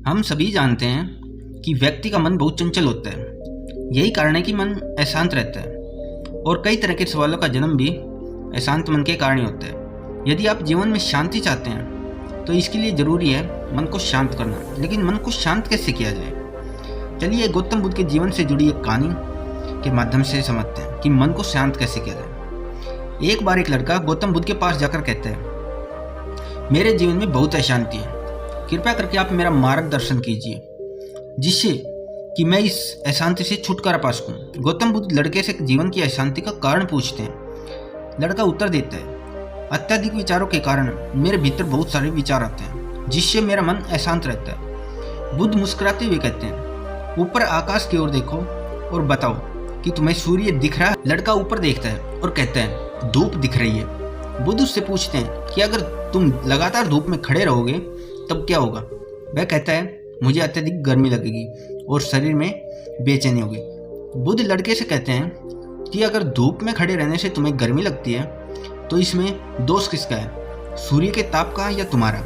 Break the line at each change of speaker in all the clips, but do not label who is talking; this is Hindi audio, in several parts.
हम सभी जानते हैं कि व्यक्ति का मन बहुत चंचल होता है। यही कारण है कि मन अशांत रहता है और कई तरह के सवालों का जन्म भी अशांत मन के कारण ही होता है। यदि आप जीवन में शांति चाहते हैं तो इसके लिए ज़रूरी है मन को शांत करना। लेकिन मन को शांत कैसे किया जाए? चलिए गौतम बुद्ध के जीवन से जुड़ी एक कहानी के माध्यम से समझते हैं कि मन को शांत कैसे किया जाए। एक बार एक लड़का गौतम बुद्ध के पास जाकर कहता है, मेरे जीवन में बहुत अशांति है, कृपया करके आप मेरा मार्गदर्शन कीजिए जिससे कि मैं इस अशांति से छुटकारा पा सकूं। गौतम बुद्ध लड़के से जीवन की अशांति का कारण पूछते हैं। लड़का उत्तर देता है, अत्यधिक विचारों के कारण मेरे भीतर बहुत सारे विचार आते हैं जिससे मेरा मन अशांत रहता है। बुद्ध मुस्कुराते हुए कहते हैं, ऊपर आकाश की ओर देखो और बताओ कि तुम्हें सूर्य दिख रहा है? लड़का ऊपर देखता है और कहता है, धूप दिख रही है। बुद्ध उससे पूछते हैं कि अगर तुम लगातार धूप में खड़े रहोगे तब क्या होगा? वह कहता है, मुझे अत्यधिक गर्मी लगेगी और शरीर में बेचैनी होगी। बुद्ध लड़के से कहते हैं कि अगर धूप में खड़े रहने से तुम्हें गर्मी लगती है तो इसमें दोष किसका है, सूर्य के ताप का या तुम्हारा?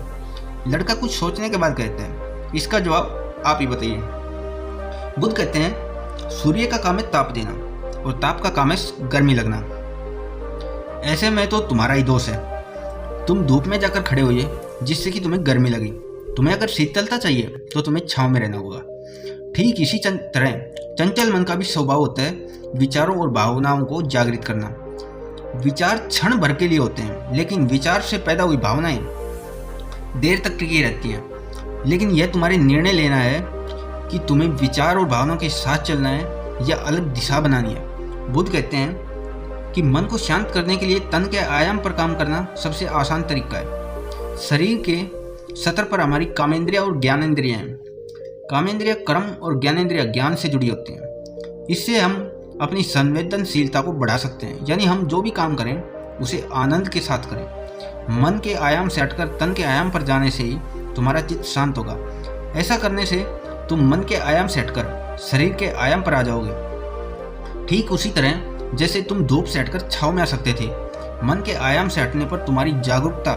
लड़का कुछ सोचने के बाद कहता है, इसका जवाब आप ही बताइए। बुद्ध कहते हैं, सूर्य का काम है ताप देना और ताप का काम है गर्मी लगना। ऐसे में तो तुम्हारा ही दोष है। तुम धूप में जाकर खड़े होइए जिससे कि तुम्हें गर्मी लगी। तुम्हें अगर शीतलता चाहिए तो तुम्हें छांव में रहना होगा। ठीक इसी तरह चंचल मन का भी स्वभाव होता है विचारों और भावनाओं को जागृत करना। विचार क्षण भर के लिए होते हैं, लेकिन विचार से पैदा हुई भावनाएं देर तक टिकी रहती हैं। लेकिन यह तुम्हारे निर्णय लेना है कि तुम्हें विचार और भावनाओं के साथ चलना है या अलग दिशा बनानी है। बुद्ध कहते हैं कि मन को शांत करने के लिए तन के आयाम पर काम करना सबसे आसान तरीका है। शरीर के सतर पर हमारी कामेंद्रिया और ज्ञानेंद्रियां हैं। कामेंद्रिया कर्म और ज्ञानेंद्रिया ज्ञान से जुड़ी होती हैं। इससे हम अपनी संवेदनशीलता को बढ़ा सकते हैं, यानी हम जो भी काम करें उसे आनंद के साथ करें। मन के आयाम से हटकर तन के आयाम पर जाने से ही तुम्हारा चित्त शांत होगा। ऐसा करने से तुम मन के आयाम से हटकर शरीर के आयाम पर आ जाओगे। ठीक उसी तरह जैसे तुम धूप से हटकर छांव में आ सकते थे, मन के आयाम से हटने पर तुम्हारी जागरूकता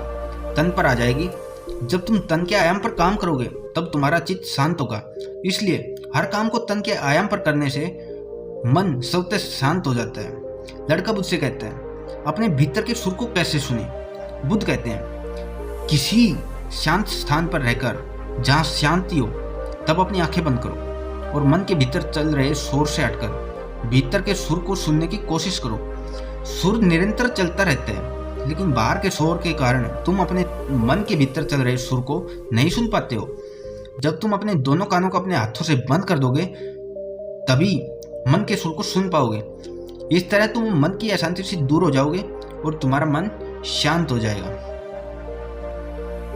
तन पर आ जाएगी। जब तुम तन के आयाम पर काम करोगे तब तुम्हारा चित्त शांत होगा। इसलिए हर काम को तन के आयाम पर करने से मन स्वतः शांत हो जाता है। लड़का बुद्ध से कहता है, अपने भीतर के सुर को कैसे सुने? बुद्ध कहते हैं, किसी शांत स्थान पर रहकर जहाँ शांति हो तब अपनी आंखें बंद करो और मन के भीतर चल रहे शोर से हटकर भीतर के सुर को सुनने की कोशिश करो। सुर निरंतर चलता रहता है, लेकिन बाहर के शोर के कारण तुम अपने मन के भीतर चल रहे सुर को नहीं सुन पाते हो। जब तुम अपने दोनों कानों को अपने हाथों से बंद कर दोगे तभी मन के सुर को सुन पाओगे। इस तरह तुम मन की अशांति से दूर हो जाओगे और तुम्हारा मन शांत हो जाएगा।